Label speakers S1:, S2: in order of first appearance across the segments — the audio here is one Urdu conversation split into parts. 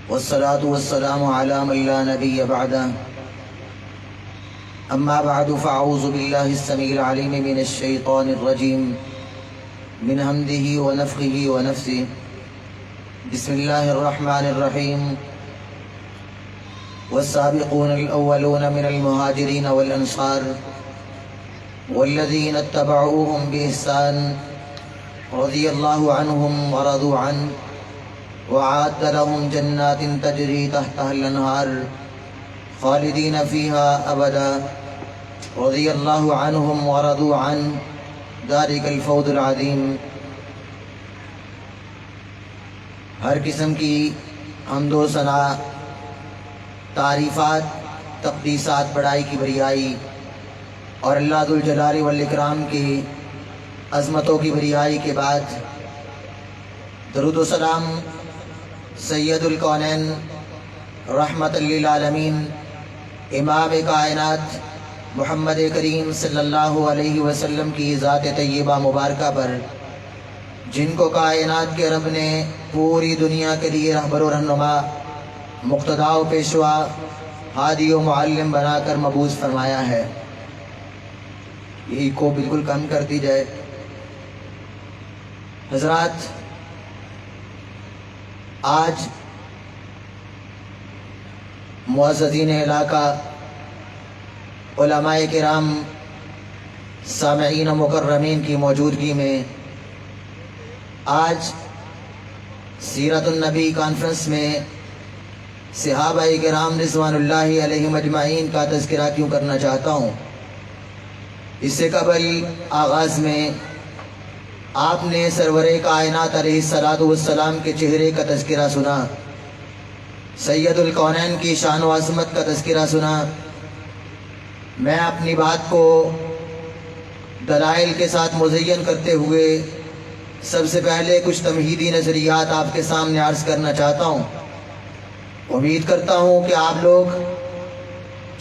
S1: والصلاة والسلام على من لا نبي بعده. أما بعد فأعوذ بالله السميع العليم من الشيطان الرجيم من همزه ونفخه ونفثه. بسم الله الرحمن الرحيم. والسابقون الأولون من المهاجرين والأنصار والذين اتبعوهم بإحسان رضي الله عنهم ورضوا عنه وأعد لهم جنات تجري تحتها الأنهار خالدين فيها أبدا رضي الله عنهم ورضوا عنه ذلك الفوز العظيم. ہر قسم کی حمد و ثنا، تعریفات، تقدیسات، بڑائی کی بریائی اور اللہ ذو الجلال والاکرام کی عظمتوں کی بریائی کے بعد درود و سلام سید الکونین رحمت للعالمین امام کائنات محمد کریم صلی اللہ علیہ وسلم کی ذات طیبہ مبارکہ پر، جن کو کائنات کے رب نے پوری دنیا کے لیے رہبر و رہنما، مقتدا و پیشوا، ہادی و معلم بنا کر مبعوث فرمایا ہے. یہی کو بالکل کم کر دی جائے. حضرات، آج معززین علاقہ، علماء کرام، سامعین و مکرمین کی موجودگی میں آج سیرت النبی کانفرنس میں صحابہ کرام رضوان اللہ علیہم اجمعین کا تذکرہ کیوں کرنا چاہتا ہوں. اس سے قبل آغاز میں آپ نے سرور کائنات علیہ السلام کے چہرے کا تذکرہ سنا، سید الکونین کی شان و عظمت کا تذکرہ سنا. میں اپنی بات کو دلائل کے ساتھ مزین کرتے ہوئے سب سے پہلے کچھ تمہیدی نظریات آپ کے سامنے عرض کرنا چاہتا ہوں. امید کرتا ہوں کہ آپ لوگ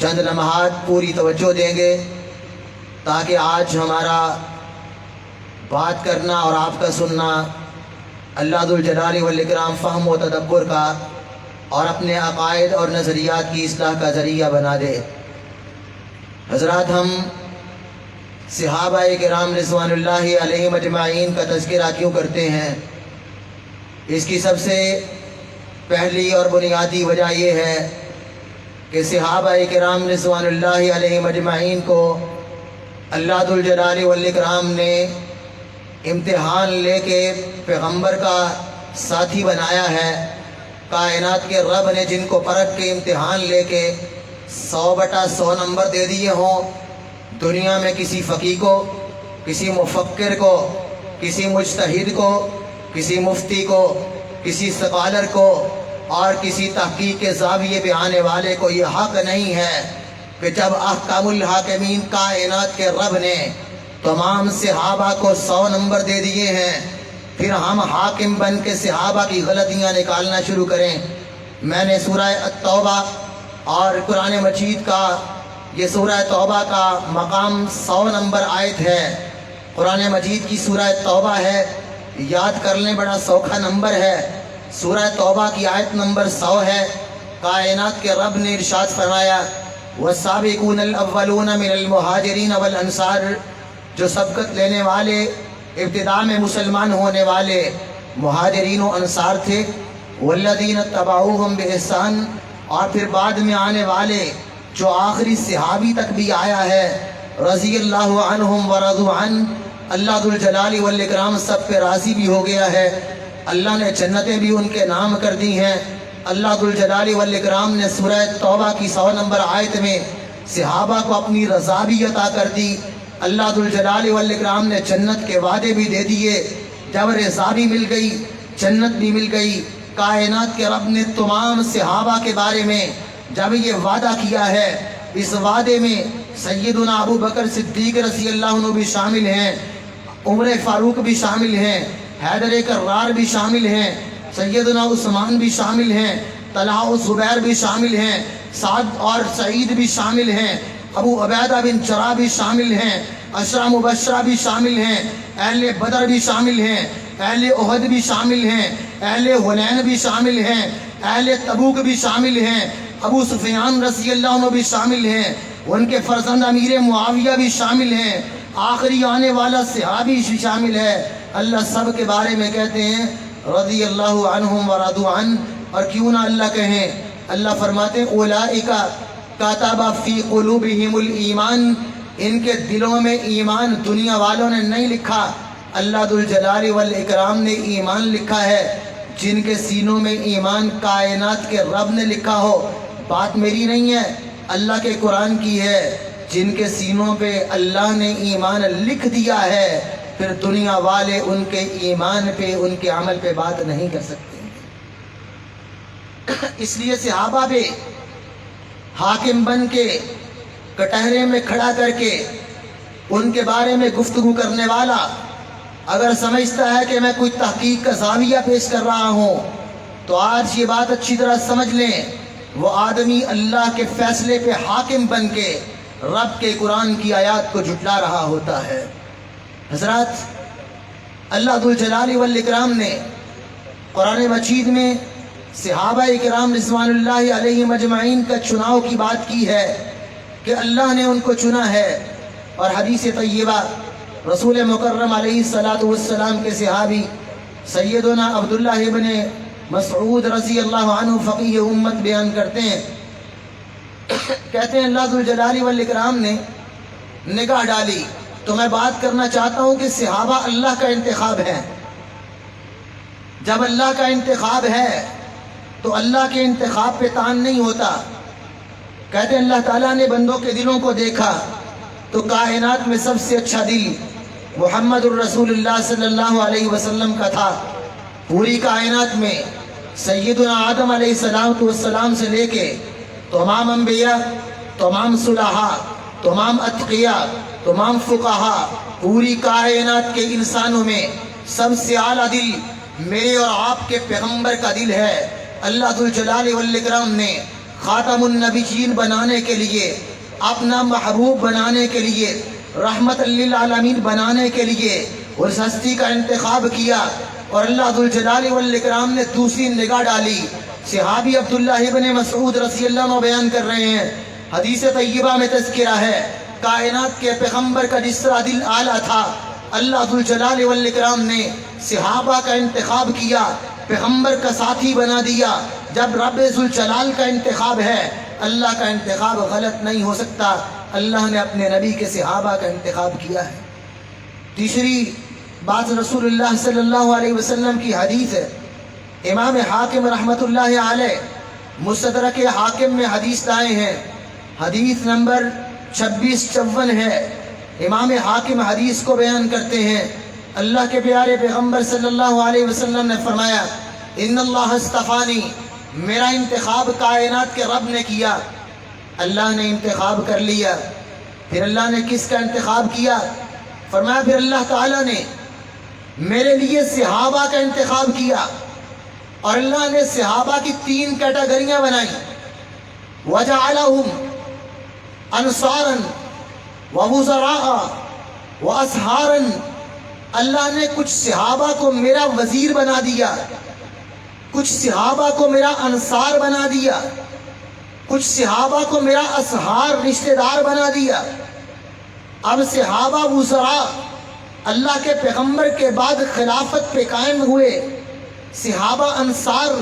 S1: چند لمحات پوری توجہ دیں گے تاکہ آج ہمارا بات کرنا اور آپ کا سننا اللہ ذو الجلال والاکرام فہم و تدبر کا اور اپنے عقائد اور نظریات کی اصلاح کا ذریعہ بنا دے. حضرات، ہم صحابہ کرام رضوان اللہ علیہم اجمعین کا تذکرہ کیوں کرتے ہیں؟ اس کی سب سے پہلی اور بنیادی وجہ یہ ہے کہ صحابہ کرام رضوان اللہ علیہم اجمعین کو اللہ ذو الجلال والاکرام نے امتحان لے کے پیغمبر کا ساتھی بنایا ہے. کائنات کے رب نے جن کو پرکھ کے امتحان لے کے 100/100 نمبر دے دیے ہوں، دنیا میں کسی فقیہ کو، کسی مفکر کو، کسی مجتہد کو، کسی مفتی کو، کسی سکالر کو اور کسی تحقیق کے زاویے پہ آنے والے کو یہ حق نہیں ہے کہ جب احکام الحاکمین کائنات کے رب نے تمام صحابہ کو 100 نمبر دے دیے ہیں، پھر ہم حاکم بن کے صحابہ کی غلطیاں نکالنا شروع کریں. میں نے سورہ التوبہ اور قرآن مجید کا یہ سورہ توبہ کا مقام 100 نمبر آیت ہے. قرآن مجید کی سورہ توبہ ہے، یاد کر لیں، بڑا سوکھا نمبر ہے. سورہ توبہ کی آیت نمبر 100 ہے. کائنات کے رب نے ارشاد فرمایا والسابقون الاولون من المہاجرین والانصار، جو سبقت لینے والے، ابتداء میں مسلمان ہونے والے مہاجرین و انصار تھے، والذین اتبعوہم بإحسان، اور پھر بعد میں آنے والے جو آخری صحابی تک بھی آیا ہے، رضی اللہ عنہم ورضوا عنہ، اللہ ذو الجلال والاکرام سب پہ راضی بھی ہو گیا ہے. اللہ نے جنتیں بھی ان کے نام کر دی ہیں. اللہ ذو الجلال والاکرام نے سورہ توبہ کی 100 نمبر آیت میں صحابہ کو اپنی رضا بھی عطا کر دی. اللہ ذو الجلال والاکرام نے جنت کے وعدے بھی دے دیے. جب رضا بھی مل گئی، جنت بھی مل گئی، کائنات کے رب نے تمام صحابہ کے بارے میں جب یہ وعدہ کیا ہے، اس وعدے میں سیدنا ابو بکر صدیق رضی اللہ عنہ بھی شامل ہیں، عمر فاروق بھی شامل ہیں، حیدر کرار بھی شامل ہیں، سیدنا عثمان بھی شامل ہیں، طلحہ و زبیر بھی شامل ہیں، سعد اور سعید بھی شامل ہیں، ابو عبیدہ بن جراح بھی شامل ہیں، عشرہ مبشرہ بھی شامل ہیں، اہل بدر بھی شامل ہیں، اہل احد بھی شامل ہیں، اہل حنین بھی شامل ہیں، اہل تبوک بھی شامل ہیں، ابو سفیان رضی اللہ عنہ بھی شامل ہیں، ان کے فرزند امیر معاویہ بھی شامل ہیں، آخری آنے والا صحابی بھی شامل ہے۔ اللہ سب کے بارے میں کہتے ہیں رضی اللہ عنہم ورضوا عنہ، اور کیوں نہ اللہ کہیں، اللہ فرماتے ہیں اولئک کتب فی قلوبہم الایمان، ان کے دلوں میں ایمان دنیا والوں نے نہیں لکھا، اللہ ذوالجلال والاکرام نے ایمان لکھا ہے۔ جن کے سینوں میں ایمان کائنات کے رب نے لکھا ہو، بات میری نہیں ہے، اللہ کے قرآن کی ہے، جن کے سینوں پہ اللہ نے ایمان لکھ دیا ہے، پھر دنیا والے ان کے ایمان پہ، ان کے عمل پہ بات نہیں کر سکتے۔ اس لیے صحابہ پہ حاکم بن کے کٹہرے میں کھڑا کر کے ان کے بارے میں گفتگو کرنے والا اگر سمجھتا ہے کہ میں کوئی تحقیق کا زاویہ پیش کر رہا ہوں، تو آج یہ بات اچھی طرح سمجھ لیں، وہ آدمی اللہ کے فیصلے پہ حاکم بن کے رب کے قرآن کی آیات کو جھٹلا رہا ہوتا ہے۔ حضرات، اللہ ذوالجلال والاکرام نے قرآن مجید میں صحابہ کرام رضوان اللہ علیہم اجمعین کا چناؤ کی بات کی ہے کہ اللہ نے ان کو چنا ہے، اور حدیث طیبہ رسول مکرم علیہ السلام کے صحابی سیدنا عبداللہ ابن مسعود رضی اللہ عنہ فقیہ امت بیان کرتے ہیں، کہتے ہیں اللہ ذوالجلال والاکرام نے نگاہ ڈالی تو میں بات کرنا چاہتا ہوں کہ صحابہ اللہ کا انتخاب ہے۔ جب اللہ کا انتخاب ہے تو اللہ کے انتخاب پہ تان نہیں ہوتا۔ کہتے ہیں اللہ تعالیٰ نے بندوں کے دلوں کو دیکھا تو کائنات میں سب سے اچھا دل محمد الرسول اللہ صلی اللہ علیہ وسلم کا تھا۔ پوری کائنات میں سیدنا آدم علیہ السلام سے لے کے تمام انبیاء، تمام صلحاء، تمام اتقیاء، تمام فقہاء، پوری کائنات کے انسانوں میں سب سے اعلیٰ دل میرے اور آپ کے پیغمبر کا دل ہے۔ اللہ ذوالجلال والاکرام نے خاتم النبیین بنانے کے لیے، اپنا محبوب بنانے کے لیے، رحمت للعالمین بنانے کے لیے اس ہستی کا انتخاب کیا، اور اللہ ذوالجلال والاکرام نے دوسری نگاہ ڈالی۔ صحابی عبداللہ ابن مسعود رضی اللہ عنہ بیان کر رہے ہیں، حدیث طیبہ میں تذکرہ ہے، کائنات کے پیغمبر کا جس طرح دل اعلیٰ تھا، اللہ ذوالجلال والاکرام نے صحابہ کا انتخاب کیا، پیغمبر کا ساتھی بنا دیا۔ جب رب ذوالجلال کا انتخاب ہے، اللہ کا انتخاب غلط نہیں ہو سکتا، اللہ نے اپنے نبی کے صحابہ کا انتخاب کیا ہے۔ تیسری بات رسول اللہ صلی اللہ علیہ وسلم کی حدیث ہے، امام حاکم رحمت اللہ علیہ مستدرک حاکم میں حدیث لائے ہیں، حدیث نمبر 2654 ہے۔ امام حاکم حدیث کو بیان کرتے ہیں، اللہ کے پیارے پیغمبر صلی اللہ علیہ وسلم نے فرمایا ان اللہ اصطفانی، میرا انتخاب کائنات کے رب نے کیا۔ اللہ نے انتخاب کر لیا، پھر اللہ نے کس کا انتخاب کیا؟ فرمایا پھر اللہ تعالیٰ نے میرے لیے صحابہ کا انتخاب کیا، اور اللہ نے صحابہ کی 3 کیٹیگریاں بنائیں، وَجَعَلَهُمْ أَنصَارًا وَوُزَرَاءً وَأَصْحَارًا۔ اللہ نے کچھ صحابہ کو میرا وزیر بنا دیا، کچھ صحابہ کو میرا انصار بنا دیا، کچھ صحابہ کو میرا اصحار رشتہ دار بنا دیا۔ اب صحابہ وزراء اللہ کے پیغمبر کے بعد خلافت پہ قائم ہوئے، صحابہ انصار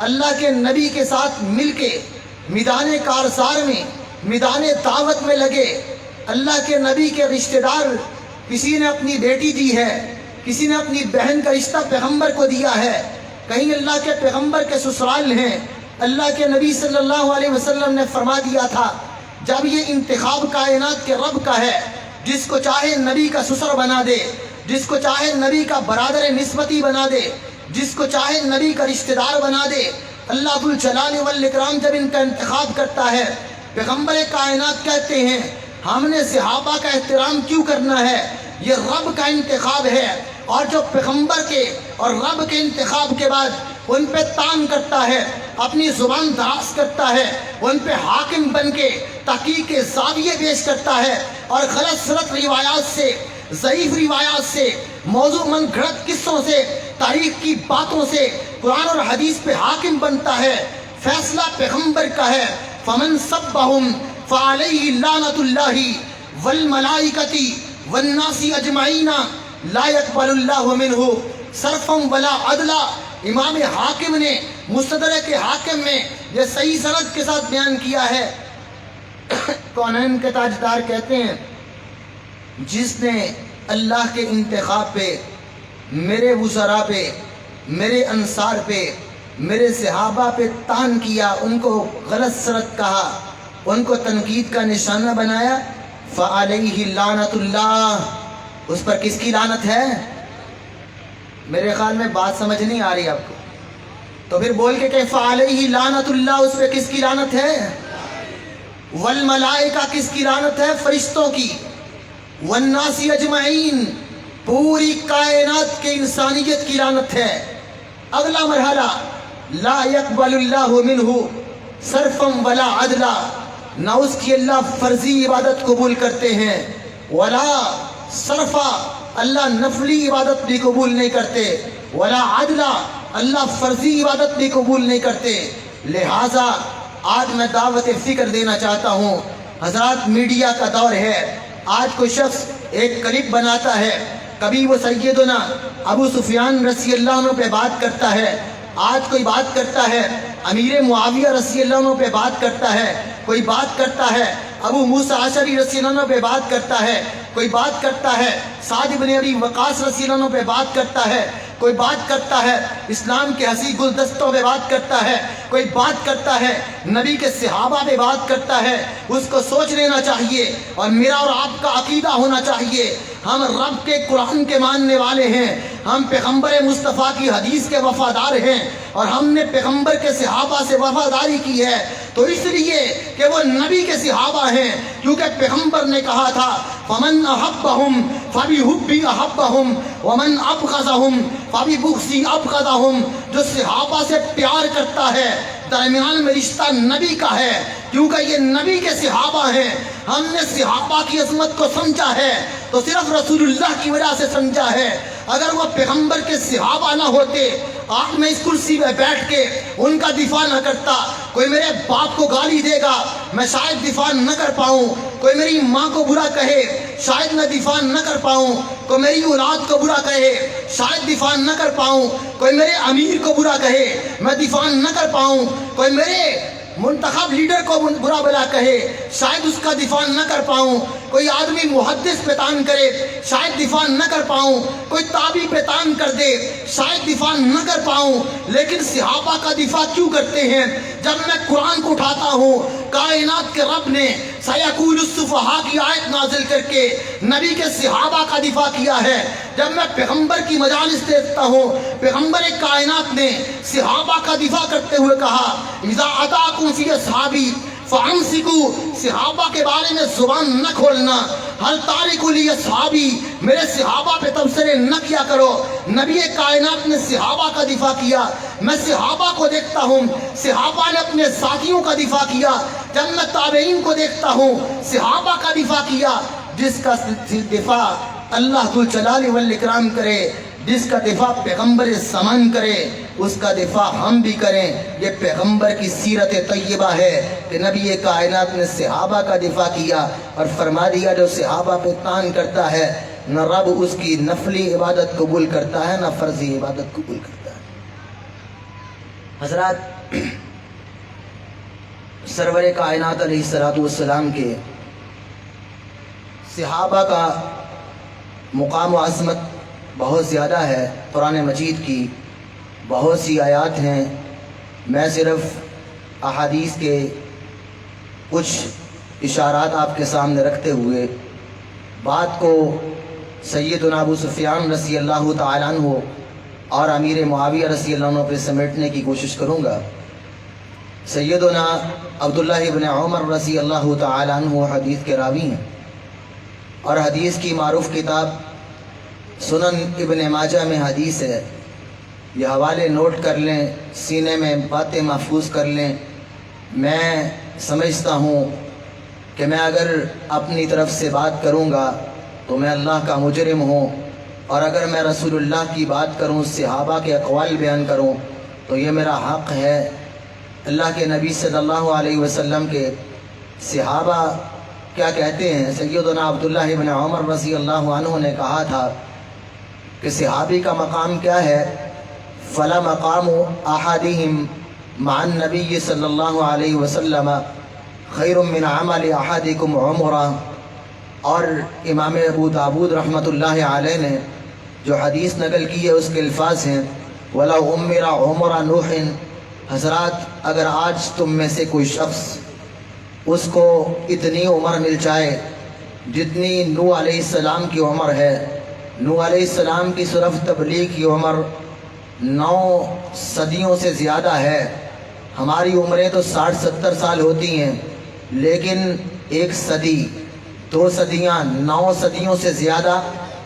S1: اللہ کے نبی کے ساتھ مل کے میدان کارزار میں، میدان دعوت میں لگے۔ اللہ کے نبی کے رشتہ دار، کسی نے اپنی بیٹی دی ہے، کسی نے اپنی بہن کا رشتہ پیغمبر کو دیا ہے، کہیں اللہ کے پیغمبر کے سسرال ہیں۔ اللہ کے نبی صلی اللہ علیہ وسلم نے فرما دیا تھا جب یہ انتخاب کائنات کے رب کا ہے، جس کو چاہے نبی کا سسر بنا دے، جس کو چاہے نبی کا برادر نسبتی بنا دے، جس کو چاہے نبی کا رشتہ دار بنا دے۔ اللہ ذوالجلال والاکرام جب ان کا انتخاب کرتا ہے، پیغمبر کائنات کہتے ہیں ہم نے صحابہ کا احترام کیوں کرنا ہے؟ یہ رب کا انتخاب ہے، اور جو پیغمبر کے اور رب کے انتخاب کے بعد ان پہ تان کرتا ہے، اپنی زبان دراز کرتا ہے، ان پہ حاکم بن کے تحقیق کے زاویے پیش کرتا ہے، اور غلط سلط روایات سے، ضعیف روایات سے، موضوع من گھڑت قصوں سے تاریخ کی باتوں سے قرآن اور حدیث پہ حاکم بنتا ہے، فیصلہ پیغمبر کا ہے۔ فمن سبہم فعلیہ لعنۃ اللہ والملائکۃ والناس اجمعین لا يقبل اللہ منہ صرفا ولا عدلا۔ امام حاکم نے مستدرک حاکم میں یہ صحیح سند کے ساتھ بیان کیا ہے۔ کونین کے تاجدار کہتے ہیں جس نے اللہ کے انتخاب پہ، میرے وزراء پہ، میرے انصار پہ، میرے صحابہ پہ طعن کیا، ان کو غلط سرد کہا، ان کو تنقید کا نشانہ بنایا، فعلیہ لعنۃ اللہ، اس پر کس کی لعنت ہے؟ میرے خیال میں بات سمجھ نہیں آ رہی آپ کو، تو پھر بول کے کہ فعلیہ لعنۃ اللہ، اس پہ کس کی لعنت ہے؟ والملائکہ، کس کی لعنت ہے؟ فرشتوں کی، والناس اجمعین، پوری کائنات کے انسانیت کی لعنت ہے۔ اگلا مرحلہ، لا يقبل اللہ منہ صرفا ولا عدلا، نہ اس کی اللہ فرضی عبادت قبول کرتے ہیں، ولا صرفا، اللہ نفلی عبادت بھی قبول نہیں کرتے، ولا عدلا، اللہ فرضی عبادت بھی قبول نہیں کرتے۔ لہٰذا آج میں دعوت فکر دینا چاہتا ہوں۔ حضرات، میڈیا کا دور ہے، آج کوئی شخص ایک کلپ بناتا ہے، کبھی وہ سیدنا ابو سفیان رضی اللہ عنہ پہ بات کرتا ہے، آج کوئی بات کرتا ہے امیر معاویہ رضی اللہ عنہ پہ بات کرتا ہے، کوئی بات کرتا ہے ابو موسیٰ اشعری رضی اللہ عنہ پہ بات کرتا ہے، کوئی بات کرتا ہے سعد بن ابی وقاص رضی اللہ عنہ پہ بات کرتا ہے، کوئی بات کرتا ہے اسلام کے حسین گلدستوں پہ بات کرتا ہے، کوئی بات کرتا ہے نبی کے صحابہ پہ بات کرتا ہے۔ اس کو سوچ لینا چاہیے، اور میرا اور آپ کا عقیدہ ہونا چاہیے، ہم رب کے قرآن کے ماننے والے ہیں، ہم پیغمبر مصطفیٰ کی حدیث کے وفادار ہیں، اور ہم نے پیغمبر کے صحابہ سے وفاداری کی ہے، تو اس لیے کہ وہ نبی کے صحابہ ہیں، کیونکہ پیغمبر نے کہا تھا فمن احبہم فبحبی احبہم ومن ابغضہم فببغضی ابغضہم، جو صحابہ سے پیار کرتا ہے درمیان میں رشتہ نبی کا ہے، کیونکہ یہ نبی کے صحابہ ہیں۔ ہم نے صحابہ کی عظمت کو سمجھا ہے تو صرف رسول اللہ کی وجہ سے سمجھا ہے، اگر وہ پیغمبر کے صحابہ نہ ہوتے، آج میں اس کرسی میں بیٹھ کے ان کا دفاع نہ کرتا، کوئی میرے باپ کو گالی دے گا میں شاید دفاع نہ کر پاؤں، کوئی میری ماں کو برا کہے شاید میں دفاع نہ کر پاؤں، کوئی میری اولاد کو برا کہے شاید دفاع نہ کر پاؤں، کوئی میرے امیر کو برا کہے میں دفاع نہ کر پاؤں، کوئی میرے منتخب لیڈر کو برا بلا کہے شاید اس کا دفاع نہ کر پاؤں، کوئی آدمی محدث پہ طعن کرے شاید دفاع نہ کر پاؤں، کوئی تابعی پہ طعن کر دے شاید دفاع نہ کر پاؤں، لیکن صحابہ کا دفاع کیوں کرتے ہیں؟ جب میں قرآن کو اٹھاتا ہوں، کائنات کے رب نے سیقول السفہاء کی آیت نازل کر کے نبی کے صحابہ کا دفاع کیا ہے۔ جب میں پیغمبر کی مجالس دیکھتا ہوں، پیغمبر کائنات نے صحابہ کا دفاع کرتے ہوئے کہا اذا اتاکم فی اصحابی فامسکوا، صحابہ کے بارے میں زبان نہ کھولنا، ہل تارک لی اصحابی، میرے صحابہ پہ تبصرے نہ کیا کرو۔ نبی کائنات نے صحابہ کا دفاع کیا، میں صحابہ کو دیکھتا ہوں، صحابہ نے اپنے ساتھیوں کا دفاع کیا، جب میں تابعین کو دیکھتا ہوں صحابہ کا دفاع کیا۔ جس کا دفاع اللہ ذو الجلال والاکرام کرے، جس کا دفاع پیغمبر زمان کرے، اس کا دفاع ہم بھی کریں۔ یہ پیغمبر کی سیرت طیبہ ہے کہ نبی کائنات نے صحابہ کا دفاع کیا اور فرما دیا جو صحابہ پہ طعن کرتا ہے نہ رب اس کی نفلی عبادت قبول کرتا ہے نہ فرضی عبادت قبول کرتا ہے۔ حضرات، سرور کائنات علیہ السلام کے صحابہ کا مقام و عظمت بہت زیادہ ہے۔ قرآن مجید کی بہت سی آیات ہیں، میں صرف احادیث کے کچھ اشارات آپ کے سامنے رکھتے ہوئے بات کو سیدنا ابو سفیان رضی اللہ تعالیٰ عنہ اور امیر معاویہ رضی اللہ عنہ پہ سمیٹنے کی کوشش کروں گا۔ سیدنا عبداللہ ابن عمر رضی اللہ تعالیٰ عنہ حدیث کے راوی ہیں، اور حدیث کی معروف کتاب سنن ابن ماجہ میں حدیث ہے۔ یہ حوالے نوٹ کر لیں، سینے میں باتیں محفوظ کر لیں۔ میں سمجھتا ہوں کہ میں اگر اپنی طرف سے بات کروں گا تو میں اللہ کا مجرم ہوں، اور اگر میں رسول اللہ کی بات کروں، صحابہ کے اقوال بیان کروں تو یہ میرا حق ہے۔ اللہ کے نبی صلی اللہ علیہ وسلم کے صحابہ کیا کہتے ہیں؟ سیدنا عبداللہ ابن عمر رضی اللہ عنہ نے کہا تھا کہ صحابی کا مقام کیا ہے؟ فلا مقام احدہم مع النبی صلی اللہ علیہ وسلم خیر من عمل احدکم عمرہ۔ اور امام ابو داود رحمۃ اللہ علیہ نے جو حدیث نقل کی ہے اس کے الفاظ ہیں وَلَوْ عُمِّرَ عُمُرَ نُوحٍ۔ حضرات اگر آج تم میں سے کوئی شخص اس کو اتنی عمر مل جائے جتنی نوح علیہ السلام کی عمر ہے، نوح علیہ السلام کی صرف تبلیغ کی عمر 9 صدیوں سے زیادہ ہے۔ ہماری عمریں تو 60-70 سال ہوتی ہیں، لیکن 1 صدی 2 صدیاں 9 صدیوں سے زیادہ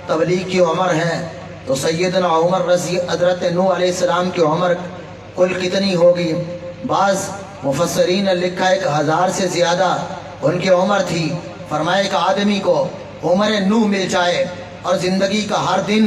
S1: تبلیغ کی عمر ہے۔ تو سیدنا عمر رضی حضرت نوح علیہ السلام کی عمر کل کتنی ہوگی؟ بعض مفسرین نے لکھا 1000 سے زیادہ ان کی عمر تھی۔ فرمایا کہ آدمی کو عمر نوح مل جائے اور زندگی کا ہر دن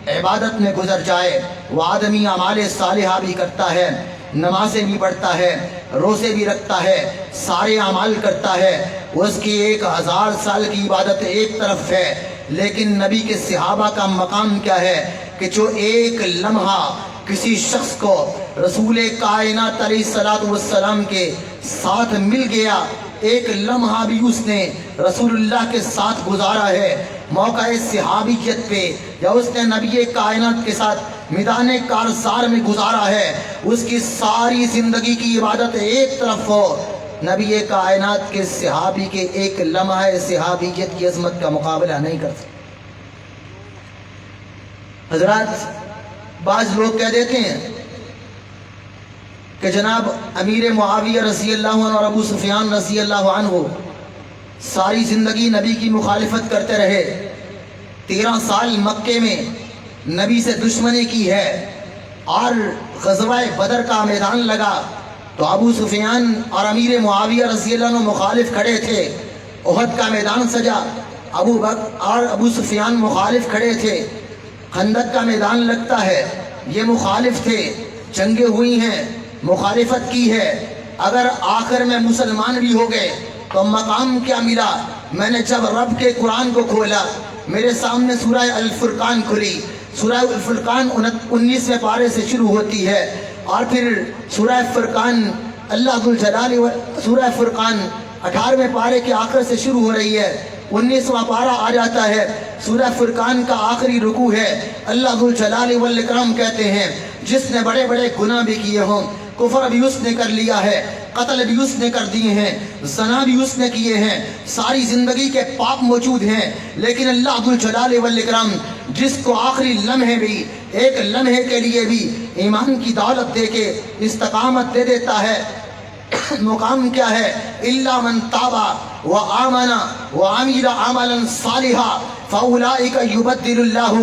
S1: عبادت میں گزر جائے، وہ آدمی اعمال صالحہ بھی کرتا ہے، نمازیں بھی پڑھتا ہے، روزے بھی رکھتا ہے، سارے اعمال کرتا ہے، اس کی 1000 سال کی عبادت ایک طرف ہے، لیکن نبی کے صحابہ کا مقام کیا ہے کہ جو ایک لمحہ کسی شخص کو رسول کائنات علیہ الصلوۃ والسلام کے ساتھ مل گیا، ایک لمحہ بھی اس نے رسول اللہ کے ساتھ گزارا ہے موقع صحابیت پہ، یا اس نے نبی کائنات کے ساتھ میدان کارزار میں گزارا ہے، اس کی ساری زندگی کی عبادت ایک طرف ہو، نبی کائنات کے صحابی کے ایک لمحہ صحابیت کی عظمت کا مقابلہ نہیں کر سکتے۔ حضرات بعض لوگ کہہ دیتے ہیں کہ جناب امیر معاویہ رضی اللہ عنہ اور ابو سفیان رضی اللہ عنہ ساری زندگی نبی کی مخالفت کرتے رہے، 13 سال مکے میں نبی سے دشمنی کی ہے، اور غزوہ بدر کا میدان لگا تو ابو سفیان اور امیر معاویہ رضی اللہ عنہ مخالف کھڑے تھے، احد کا میدان سجا، ابو بکر اور ابو سفیان مخالف کھڑے تھے، خندق کا میدان لگتا ہے، یہ مخالف تھے، جنگیں ہوئی ہیں، مخالفت کی ہے، اگر آخر میں مسلمان بھی ہو گئے تو مقام کیا ملا؟ میں نے جب رب کے قرآن کو کھولا میرے سامنے سورہ الفرقان کھلی، سورہ الفرقان 19ویں پارے سے شروع ہوتی ہے، اور پھر سورہ فرقان اللہ ذو الجلال سورہ فرقان 18ویں پارے کے آخر سے شروع ہو رہی ہے، 19واں پارہ آ جاتا ہے، سورہ فرقان کا آخری رکوع ہے، اللہ ذو الجلال والاکرام کہتے ہیں جس نے بڑے بڑے گناہ بھی کیے ہوں، کفر بھی اس نے کر لیا ہے، قتل بھی اس نے کر دیے ہیں، زنا بھی اس نے کیے ہیں، ساری زندگی کے پاپ موجود ہیں، لیکن اللہ ذو الجلال والاکرام جس کو آخری لمحے بھی، ایک لمحے کے لیے بھی ایمان کی دولت دے کے استقامت دے دیتا ہے۔ مقام کیا ہے؟ الا من تاب وآمن وعمل عملا صالحا فاولئک یبدل اللہ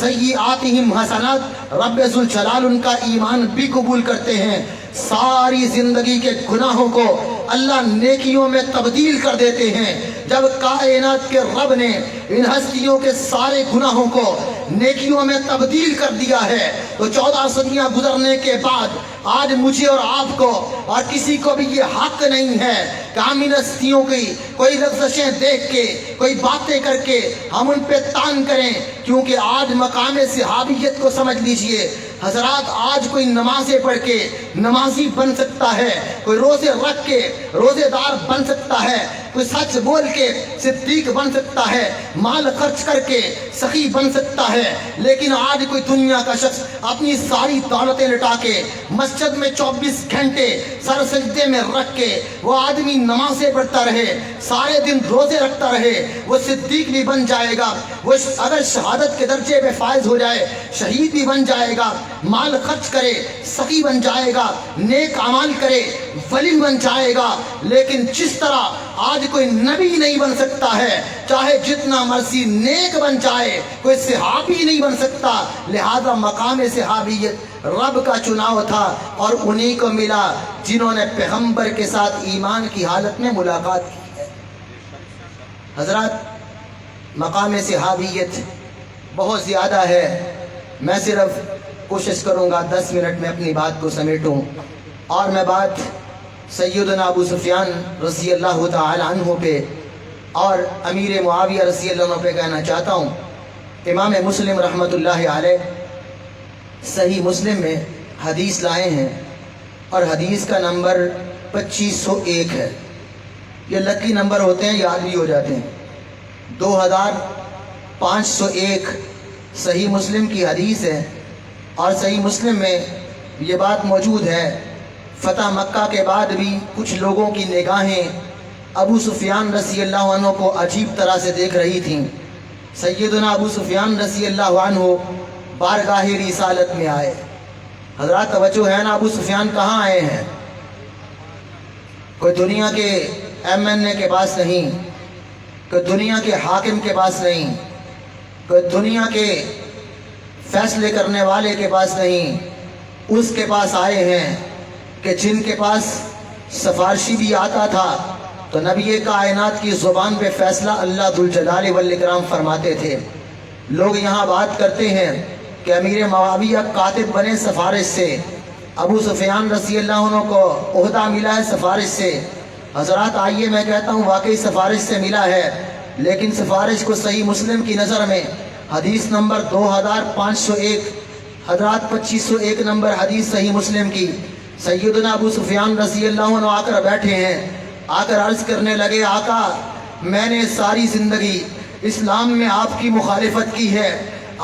S1: سیئاتہم حسنات۔ رب ذو الجلال ان کا ایمان بھی قبول کرتے ہیں، ساری زندگی کے گناہوں کو اللہ نیکیوں میں تبدیل کر دیتے ہیں۔ جب کائنات کے رب نے ان ہستیوں کے سارے گناہوں کو نیکیوں میں تبدیل کر دیا ہے تو 14 صدیاں گزرنے کے بعد آج مجھے اور آپ کو اور کسی کو بھی یہ حق نہیں ہے کہ ہم ان ہستیوں کی کوئی لفظیں دیکھ کے، کوئی باتیں کر کے ہم ان پہ تان کریں، کیونکہ آج مقام صحابیت کو سمجھ لیجئے حضرات، آج کوئی نمازیں پڑھ کے نمازی بن سکتا ہے، کوئی روزے رکھ کے روزے دار بن سکتا ہے، کوئی سچ بول کے صدیق بن سکتا ہے، مال خرچ کر کے سخی بن سکتا ہے، لیکن آج کوئی دنیا کا شخص اپنی ساری دولتیں لٹا کے مسجد میں 24 گھنٹے سر سجدے میں رکھ کے وہ آدمی نمازیں پڑھتا رہے، سارے دن روزے رکھتا رہے، وہ صدیق بھی بن جائے گا، وہ اگر شہادت کے درجے پہ فائز ہو جائے شہید بھی بن جائے گا، مال خرچ کرے سخی بن جائے گا، نیک اعمال کرے ولی بن جائے گا، لیکن جس طرح آج کوئی نبی نہیں بن سکتا ہے، چاہے جتنا مرضی نیک بن جائے کوئی صحابی نہیں بن سکتا، لہذا مقام صحابیت رب کا چناؤ تھا اور انہی کو ملا جنہوں نے پیغمبر کے ساتھ ایمان کی حالت میں ملاقات کی ہے۔ حضرات مقام صحابیت بہت زیادہ ہے، میں صرف کوشش کروں گا 10 منٹ میں اپنی بات کو سمیٹوں، اور میں بات سیدنا ابو سفیان رضی اللہ تعالی عنہ پہ اور امیر معاویہ رضی اللہ عنہ پہ کہنا چاہتا ہوں۔ امام مسلم رحمۃ اللہ علیہ صحیح مسلم میں حدیث لائے ہیں، اور حدیث کا نمبر 2501 ہے۔ یہ لکی نمبر ہوتے ہیں، یاد بھی ہو جاتے ہیں۔ 2501 صحیح مسلم کی حدیث ہے، اور صحیح مسلم میں یہ بات موجود ہے، فتح مکہ کے بعد بھی کچھ لوگوں کی نگاہیں ابو سفیان رضی اللہ عنہ کو عجیب طرح سے دیکھ رہی تھیں۔ سیدنا ابو سفیان رضی اللہ عنہ بارگاہ رسالت میں آئے۔ حضرات توجہ ہے نا، ابو سفیان کہاں آئے ہیں؟ کوئی دنیا کے MNA کے پاس نہیں، کوئی دنیا کے حاکم کے پاس نہیں، کوئی دنیا کے فیصلے کرنے والے کے پاس نہیں، اس کے پاس آئے ہیں کہ جن کے پاس سفارشی بھی آتا تھا تو نبی کائنات کی زبان پہ فیصلہ اللہ ذوالجلال والاکرام فرماتے تھے۔ لوگ یہاں بات کرتے ہیں کہ امیر معاویہ کاتب بنے سفارش سے، ابو سفیان رضی اللہ عنہ کو عہدہ ملا ہے سفارش سے۔ حضرات آئیے میں کہتا ہوں واقعی سفارش سے ملا ہے، لیکن سفارش کو صحیح مسلم کی نظر میں حدیث نمبر 2501، حضرات 2501 نمبر حدیث صحیح مسلم کی، سیدنا ابو سفیان رضی اللہ عنہ آ کر بیٹھے ہیں، آ کر عرض کرنے لگے، آقا میں نے ساری زندگی اسلام میں آپ کی مخالفت کی ہے،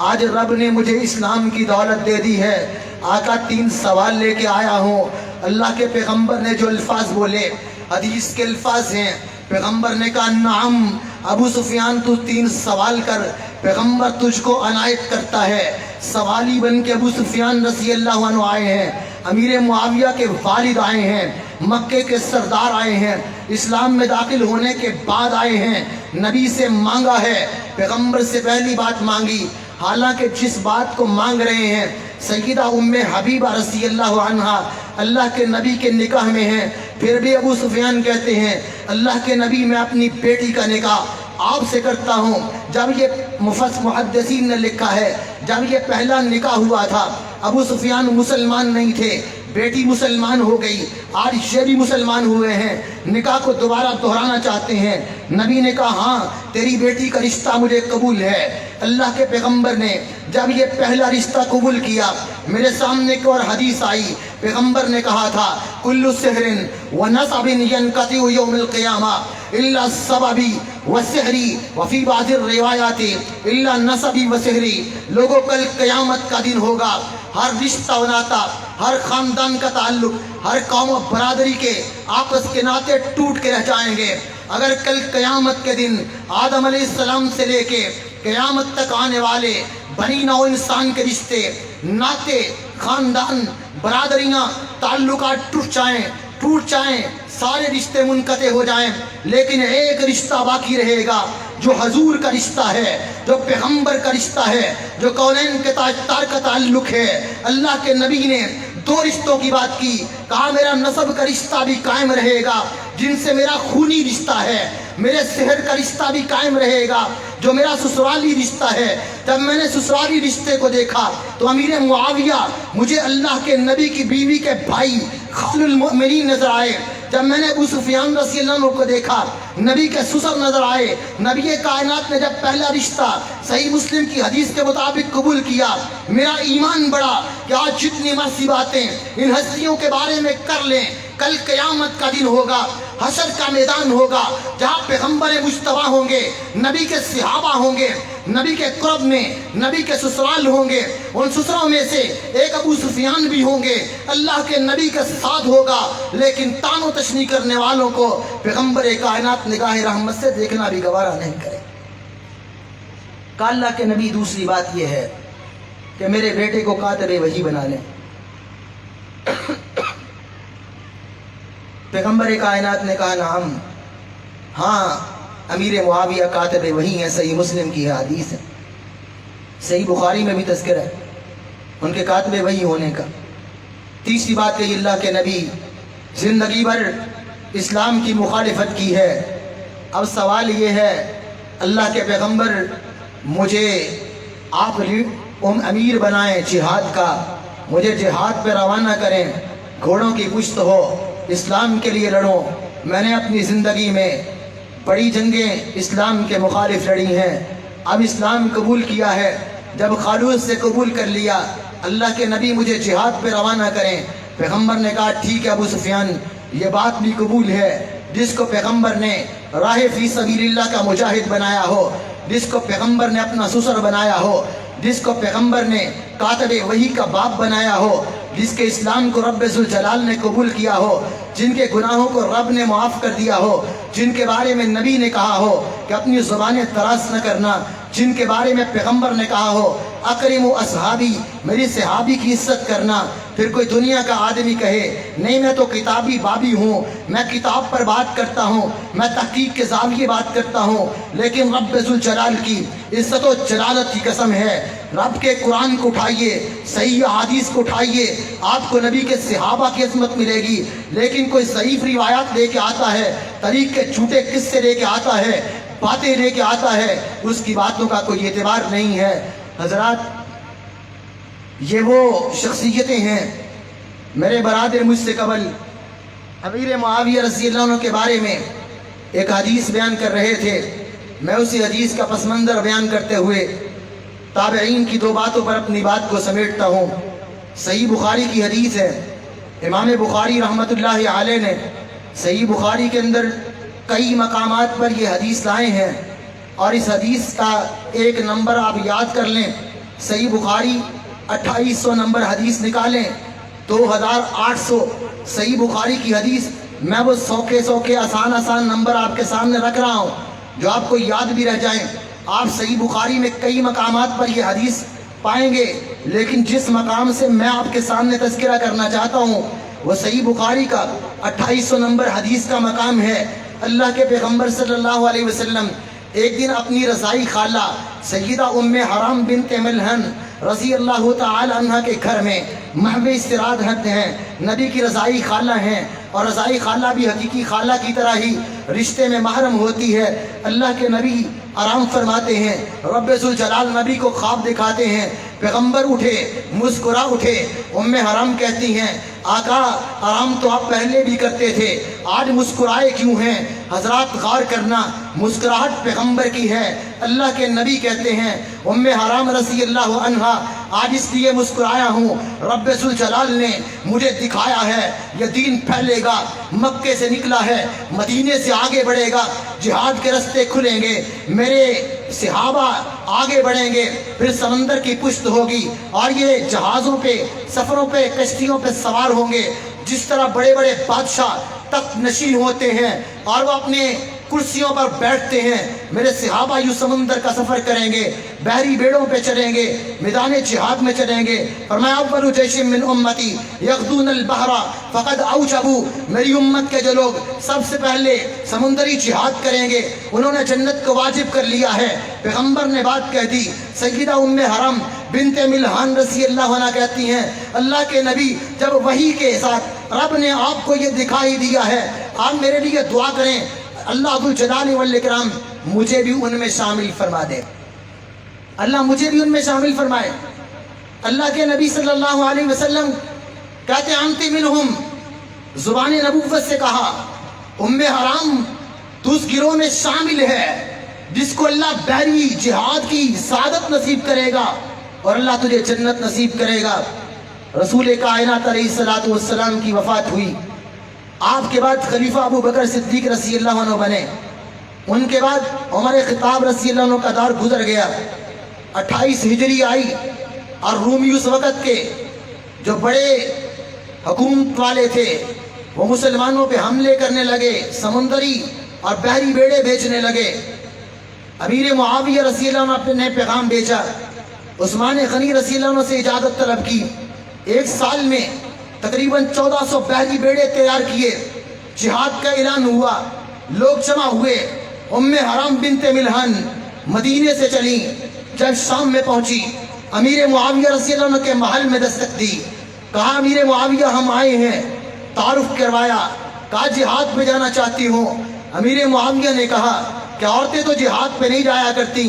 S1: آج رب نے مجھے اسلام کی دولت دے دی ہے، آقا 3 سوال لے کے آیا ہوں۔ اللہ کے پیغمبر نے جو الفاظ بولے حدیث کے الفاظ ہیں، پیغمبر نے کہا نعم ابو سفیان تو 3 سوال کر، پیغمبر تجھ کو عنایت کرتا ہے۔ سوالی بن کے ابو سفیان رضی اللہ عنہ آئے ہیں، امیر معاویہ کے والد آئے ہیں، مکے کے سردار آئے ہیں، اسلام میں داخل ہونے کے بعد آئے ہیں، نبی سے مانگا ہے، پیغمبر سے پہلی بات مانگی، حالانکہ جس بات کو مانگ رہے ہیں سیدہ ام حبیبہ رضی اللہ عنہا اللہ کے نبی کے نکاح میں ہیں، پھر بھی ابو سفیان کہتے ہیں اللہ کے نبی میں اپنی بیٹی کا نکاح آپ سے کرتا ہوں۔ جب یہ محدثین نے لکھا ہے جب یہ پہلا نکاح ہوا تھا ابو سفیان مسلمان نہیں تھے، بیٹی مسلمان ہو گئی، آج یہ بھی مسلمان ہوئے ہیں، نکاح کو دوبارہ دہرانا چاہتے ہیں۔ نبی نے کہا ہاں تیری بیٹی کا رشتہ مجھے قبول ہے۔ اللہ کے پیغمبر نے جب یہ پہلا رشتہ قبول کیا، میرے سامنے ایک اور حدیث آئی، پیغمبر نے کہا تھا کل سحر ونصب ينقطع يوم القیامہ الا السبب والسحر وفی بعض الروایات الا النسب والسحر۔ لوگوں کل قیامت کا دن ہوگا، ہر رشتہ و ناتا، ہر خاندان کا تعلق، ہر قوم و برادری کے آپس کے ناطے ٹوٹ کے رہ جائیں گے۔ اگر کل قیامت کے دن آدم علیہ السلام سے لے کے قیامت تک آنے والے بنی نوع انسان کے رشتے، ناطے، خاندان، برادریاں، تعلقات ٹوٹ جائیں، سارے رشتے منقطع ہو جائیں، لیکن ایک رشتہ باقی رہے گا جو حضور کا رشتہ ہے، جو پیغمبر کا رشتہ ہے، جو کونین کے تاجدار کا تعلق ہے۔ اللہ کے نبی نے 2 رشتوں کی بات کی، کہا میرا نسب کا رشتہ بھی قائم رہے گا جن سے میرا خونی رشتہ ہے، میرے شہر کا رشتہ بھی قائم رہے گا جو میرا سسرالی رشتہ ہے۔ جب میں نے سسرالی رشتے کو دیکھا تو امیر معاویہ مجھے اللہ کے نبی کی بیوی کے بھائی خال المؤمنین نظر آئے۔ جب میں نے ابو سفیان رضی اللہ عنہ کو دیکھا نبی کے سسر نظر آئے۔ نبی کائنات نے جب پہلا رشتہ صحیح مسلم کی حدیث کے مطابق قبول کیا، میرا ایمان بڑھا کہ آج جتنی مرضی باتیں ان ہستیوں کے بارے میں کر لیں، کل قیامت کا دن ہوگا، حشر کا میدان ہوگا جہاں پیغمبر مجتبیٰ ہوں گے، نبی کے صحابہ ہوں گے، نبی کے قرب میں نبی کے سسرال ہوں گے، ان سسروں میں سے ایک ابو سفیان بھی ہوں گے، اللہ کے نبی کا ساتھ ہوگا، لیکن تان و تشنی کرنے والوں کو پیغمبر کائنات نگاہ رحمت سے دیکھنا بھی گوارا نہیں کرے گا۔ اللہ کے نبی دوسری بات یہ ہے کہ میرے بیٹے کو کاتب وحی بنا لیں۔ پیغمبر کائنات نے کہا نعم، ہاں امیر معاویہ کاتب وحی ہیں، صحیح مسلم کی حدیث ہے، صحیح بخاری میں بھی تذکرہ ہے ان کے کاتب وحی ہونے کا۔ تیسری بات کہ اللہ کے نبی زندگی بھر اسلام کی مخالفت کی ہے۔ اب سوال یہ ہے اللہ کے پیغمبر مجھے آپ امیر بنائیں جہاد کا، مجھے جہاد پہ روانہ کریں، گھوڑوں کی پشت ہو، اسلام کے لیے لڑوں۔ میں نے اپنی زندگی میں بڑی جنگیں اسلام کے مخالف لڑی ہیں، اب اسلام قبول کیا ہے، جب خالص سے قبول کر لیا، اللہ کے نبی مجھے جہاد پہ روانہ کریں۔ پیغمبر نے کہا ٹھیک ہے ابو سفیان، یہ بات بھی قبول ہے۔ جس کو پیغمبر نے راہ فی سبیل اللہ کا مجاہد بنایا ہو، جس کو پیغمبر نے اپنا سسر بنایا ہو، جس کو پیغمبر نے کاتب وحی کا باپ بنایا ہو، جس کے اسلام کو رب ذوالجلال نے قبول کیا ہو، جن کے گناہوں کو رب نے معاف کر دیا ہو، جن کے بارے میں نبی نے کہا ہو کہ اپنی زبانیں تراش نہ کرنا، جن کے بارے میں پیغمبر نے کہا ہو اکرم اصحابی، میری صحابی کی عزت کرنا۔ پھر کوئی دنیا کا آدمی کہے نہیں میں تو کتابی بابی ہوں، میں کتاب پر بات کرتا ہوں، میں تحقیق کے زاویے بات کرتا ہوں، لیکن رب ذوالجلال کی عزت و جلالت کی قسم ہے، رب کے قرآن کو اٹھائیے، صحیح حدیث کو اٹھائیے، آپ کو نبی کے صحابہ کی عظمت ملے گی۔ لیکن کوئی ضعیف روایات لے کے آتا ہے، طریق کے جھوٹے قصے لے کے آتا ہے، باتیں لے کے آتا ہے، اس کی باتوں کا کوئی اعتبار نہیں ہے۔ حضرات، یہ وہ شخصیتیں ہیں، میرے برادر مجھ سے قبل امیر معاویہ رضی اللہ عنہ کے بارے میں ایک حدیث بیان کر رہے تھے، میں اسی حدیث کا پس منظر بیان کرتے ہوئے تابعین کی دو باتوں پر اپنی بات کو سمیٹتا ہوں۔ صحیح بخاری کی حدیث ہے، امام بخاری رحمۃ اللہ علیہ نے صحیح بخاری کے اندر کئی مقامات پر یہ حدیث لائے ہیں، اور اس حدیث کا ایک نمبر آپ یاد کر لیں، صحیح بخاری 2800 نمبر حدیث نکالیں، 2800 صحیح بخاری کی حدیث۔ میں وہ سو کے آسان نمبر آپ کے سامنے رکھ رہا ہوں جو آپ کو یاد بھی رہ جائیں۔ آپ صحیح بخاری میں کئی مقامات پر یہ حدیث پائیں گے، لیکن جس مقام سے میں آپ کے سامنے تذکرہ کرنا چاہتا ہوں وہ صحیح بخاری کا 2800 نمبر حدیث کا مقام ہے۔ اللہ کے پیغمبر صلی اللہ علیہ وسلم ایک دن اپنی رضائی خالہ سیدہ ام حرام بنت ملحن رضی اللہ تعالی عنہ کے گھر میں محو استراحت ہیں، نبی کی رضائی خالہ ہیں، اور رضائی خالہ بھی حقیقی خالہ کی طرح ہی رشتے میں محرم ہوتی ہے۔ اللہ کے نبی آرام فرماتے ہیں، رب ذوالجلال نبی کو خواب دکھاتے ہیں، پیغمبر اٹھے، مسکرا اٹھے، ام حرام کہتی ہیں آقا آرام تو آپ پہلے بھی کرتے تھے، آج مسکرائے کیوں ہیں؟ حضرات غور کرنا، مسکراہٹ پیغمبر کی ہے۔ اللہ کے نبی کہتے ہیں ام حرام رضی اللہ عنہا آج اس لیے مسکرایا ہوں، رب ذوالجلال نے مجھے دکھایا ہے یہ دین پھیلے گا، مکے سے نکلا ہے، مدینے سے آگے بڑھے گا، جہاد کے رستے کھلیں گے، میرے صحابہ آگے بڑھیں گے، پھر سمندر کی پشت ہوگی اور یہ جہازوں پہ، سفروں پہ، کشتیوں پہ سوار ہوں گے۔ جس طرح بڑے بڑے بادشاہ تخت نشین ہوتے ہیں اور وہ اپنے کرسیوں پر بیٹھتے ہیں، میرے صحابہ یوں سمندر کا سفر کریں گے، بحری بیڑوں پہ چلیں گے، میدان جہاد میں چلیں گے۔ فرمایا اول جیش من امتی یغدون البحر فقد اوجبوا، میری امت کے جو لوگ سب سے پہلے سمندری جہاد کریں گے انہوں نے جنت کو واجب کر لیا ہے۔ پیغمبر نے بات کہہ دی۔ سیدہ ام حرام بنت ملحان رضی اللہ عنہ کہتی ہیں اللہ کے نبی جب وحی کے ساتھ رب نے آپ کو یہ دکھائی دیا ہے، آپ میرے لیے دعا کریں اللہ ذوالجلال والاکرام مجھے بھی ان میں شامل فرما دے، اللہ مجھے بھی ان میں شامل فرمائے۔ اللہ کے نبی صلی اللہ علیہ وسلم کہتے ہیں انت منہم، زبان نبوت سے کہا ام حرام تو اس گروہ میں شامل ہے جس کو اللہ بحری جہاد کی سعادت نصیب کرے گا اور اللہ تجھے جنت نصیب کرے گا۔ رسول کائنات علیہ الصلوۃ والسلام کی وفات ہوئی، آپ کے بعد خلیفہ ابو بکر صدیق رضی اللہ عنہ بنے، ان کے بعد عمر خطاب رضی اللہ عنہ کا دور گزر گیا۔ 28 ہجری آئی اور رومی اس وقت کے جو بڑے حکومت والے تھے وہ مسلمانوں پہ حملے کرنے لگے، سمندری اور بحری بیڑے بھیجنے لگے۔ امیر معاویہ رضی اللہ عنہ نے پیغام بھیجا، عثمان غنی رضی اللہ عنہ سے اجازت طلب کی، ایک سال میں تقریباً 1400 بحری بیڑے تیار کیے، جہاد کا اعلان ہوا، لوگ جمع ہوئے۔ ام حرام بنت ملحان مدینے سے چلی، جب شام میں پہنچی امیر معاویہ رضی اللہ عنہ کے محل میں دستک دی، کہا امیر معاویہ ہم آئے ہیں، تعارف کروایا، کہا جہاد پہ جانا چاہتی ہوں۔ امیر معاویہ نے کہا کہ عورتیں تو جہاد پہ نہیں جایا کرتی،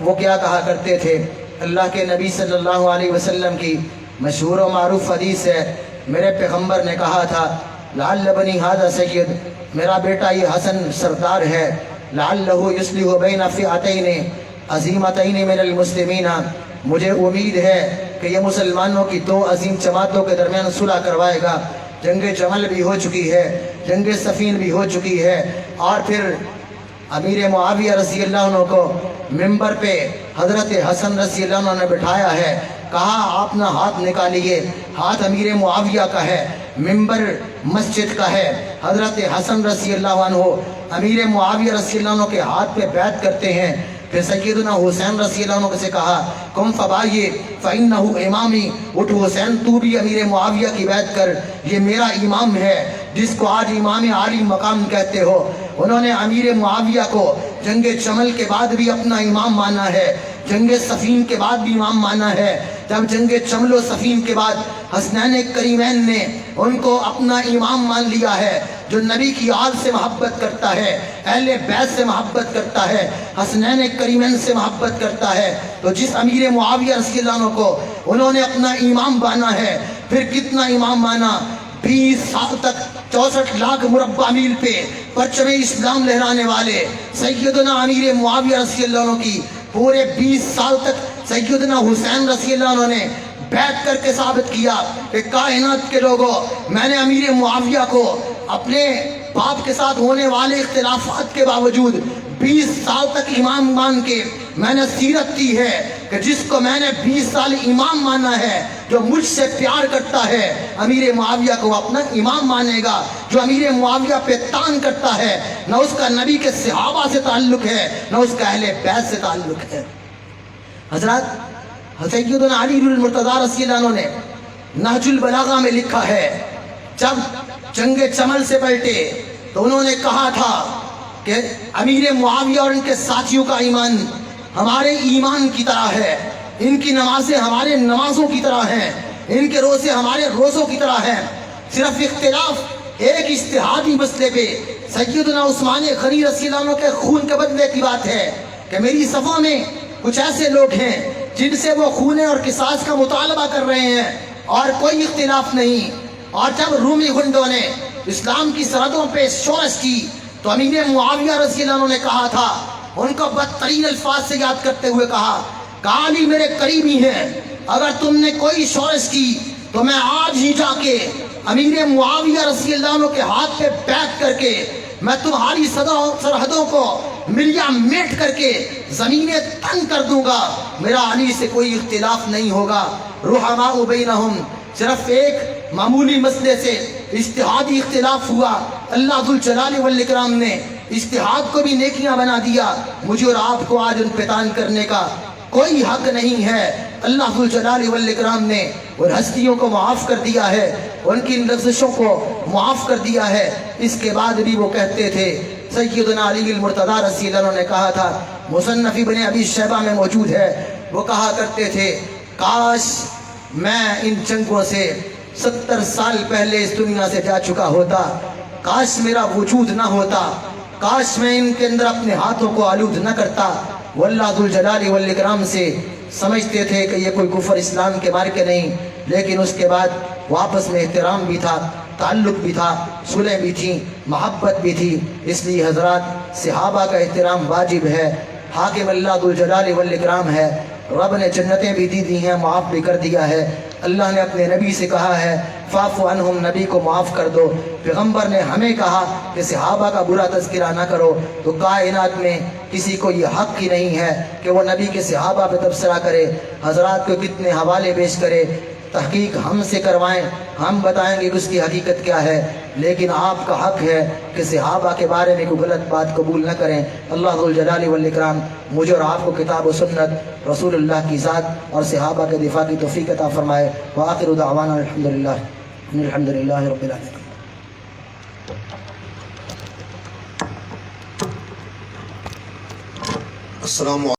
S1: وہ کیا کہا کرتے تھے؟ اللہ کے نبی صلی اللہ علیہ وسلم کی مشہور و معروف حدیث ہے، میرے پیغمبر نے کہا تھا لعل بنی ھذا سید، میرا بیٹا یہ حسن سردار ہے، لعلہ یصلح بین فئتین عظیمتین من المسلمین، مجھے امید ہے کہ یہ مسلمانوں کی دو عظیم جماعتوں کے درمیان صلح کروائے گا۔ جنگ جمل بھی ہو چکی ہے، جنگ صفین بھی ہو چکی ہے، اور پھر امیر معاویہ رضی اللہ عنہ کو ممبر پہ حضرت حسن رضی اللہ عنہ نے بٹھایا ہے، کہا آپ نہ ہاتھ نکالیے، ہاتھ امیر معاویہ کا ہے، ممبر مسجد کا ہے۔ حضرت حسن رضی اللہ عنہ امیر معاویہ رضی اللہ عنہ کے ہاتھ پہ بیعت کرتے ہیں۔ پھر سیدنا حسین رضی اللہ عنہ سے کہا قم فبایع فإنہ امامی، اٹھ حسین تو بھی امیر معاویہ کی بیعت کر، یہ میرا امام ہے، جس کو آج امام عالی مقام کہتے ہو۔ انہوں نے امیر معاویہ کو جنگ جمل کے بعد بھی اپنا امام مانا ہے، جنگ صفین کے بعد بھی امام مانا ہے۔ جب جنگ جمل و صفین کے بعد حسنین کریمین نے ان کو اپنا امام مان لیا ہے، جو نبی کی آل سے محبت کرتا ہے، اہل بیت سے محبت کرتا ہے، حسنین کریمین سے محبت کرتا ہے، تو جس امیر معاویہ رضی اللہ عنہ کو انہوں نے اپنا امام مانا ہے، پھر کتنا امام مانا؟ 20 سال تک 64 لاکھ مربع میل پہ پرچم اسلام لہرانے والے سیدنا امیر معاویہ رضی اللہ عنہ کی پورے 20 سال تک سیدنا حسین رضی اللہ عنہ نے بیعت کر کے ثابت کیا کہ کائنات کے لوگوں، میں نے امیر معاویہ کو اپنے باپ کے ساتھ ہونے والے اختلافات کے باوجود 20 سال تک امام مان کے میں نے سیرت دی ہے کہ جس کو میں نے 20 سال امام مانا ہے، جو مجھ سے پیار کرتا ہے، امیر معاویہ کو اپنا امام مانے گا۔ جو امیر معاویہ پہ تان کرتا ہے، نہ اس کا نبی کے صحابہ سے تعلق ہے، نہ اس کا اہل بیت سے تعلق ہے۔ حضرت سیدنا علی المرتضیٰ رضی اللہ عنہ نے نہج البلاغہ میں لکھا ہے، جب جنگ جمل سے پلٹے تو انہوں نے کہا تھا کہ امیر معاویہ اور ان کے ساتھیوں کا ایمان ہمارے ایمان کی طرح ہے، ان کی نمازیں ہمارے نمازوں کی طرح ہیں، ان کے روزے ہمارے روزوں کی طرح ہیں۔ صرف اختلاف ایک اجتہادی مسئلے پہ سیدنا عثمان غنی رضی اللہ عنہ کے خون کے بدلے کی بات ہے کہ میری صفوں میں کچھ ایسے لوگ ہیں جن سے وہ خون اور قصاص کا مطالبہ کر رہے ہیں اور کوئی اختلاف نہیں۔ اور جب رومی گنڈوں نے اسلام کی سرحدوں پہ شورش کی تو امیر معاویہ رضی اللہ عنہ نے کہا تھا، ان کو بدترین الفاظ سے یاد کرتے ہوئے کہا کہ علی میرے قریبی ہیں، اگر تم نے کوئی شورش کی تو میں آج ہی جا کے امیر معاویہ رضی اللہ عنہ کے ہاتھ پہ بیعت کر کے میں تمہاری سرحدوں کو ملیا میٹ کر کے زمینیں تنگ کر دوں گا، میرا علی سے کوئی اختلاف نہیں ہوگا۔ رحماء بینہم، صرف ایک معمولی مسئلے سے اجتہادی اختلاف ہوا، اللہ ذوالجلال والاکرام نے اجتہاد کو بھی نیکیاں بنا دیا۔ مجھے اور آپ کو آج ان پہ تان کرنے کا کوئی حق نہیں ہے۔ اللہ ذوالجلال والاکرام نے ان ہستیوں کو معاف کر دیا ہے، ان کی لغزشوں کو معاف کر دیا ہے۔ اس کے بعد بھی وہ کہتے تھے، سیدنا علی المرتضیٰ رضی اللہ عنہ نے کہا تھا، مصنف ابن ابی شیبہ میں موجود ہے، وہ کہا کرتے تھے کاش میں ان جنگوں سے 70 سال پہلے اس دنیا سے جا چکا ہوتا، کاش میرا وجود نہ ہوتا، کاش میں ان کے اندر اپنے ہاتھوں کو آلود نہ کرتا۔ وہ اللہ ذوالجلال والاکرام سے سمجھتے تھے کہ یہ کوئی کفر اسلام کے مارکے نہیں، لیکن اس کے بعد واپس میں احترام بھی تھا، تعلق بھی تھا، صلح بھی تھی، محبت بھی تھی۔ اس لیے حضرات صحابہ کا احترام واجب ہے۔ حاکم اللہ ذوالجلال والاکرام ہے، رب نے جنتیں بھی دی ہیں، معاف بھی کر دیا ہے۔ اللہ نے اپنے نبی سے کہا ہے فاعف عنہم، نبی کو معاف کر دو۔ پیغمبر نے ہمیں کہا کہ صحابہ کا برا تذکرہ نہ کرو، تو کائنات میں کسی کو یہ حق ہی نہیں ہے کہ وہ نبی کے صحابہ پہ تبصرہ کرے، حضرات کو کتنے حوالے پیش کرے۔ تحقیق ہم سے کروائیں، ہم بتائیں گے کہ اس کی حقیقت کیا ہے، لیکن آپ کا حق ہے کہ صحابہ کے بارے میں کوئی غلط بات قبول نہ کریں۔ اللہ ذوالجلال والاکرام مجھے اور آپ کو کتاب و سنت، رسول اللہ کی ذات اور صحابہ کے دفاع کی توفیق عطا فرمائے۔ وآخر دعوانا الحمدللہ رب العالمین۔
S2: السلام علیکم۔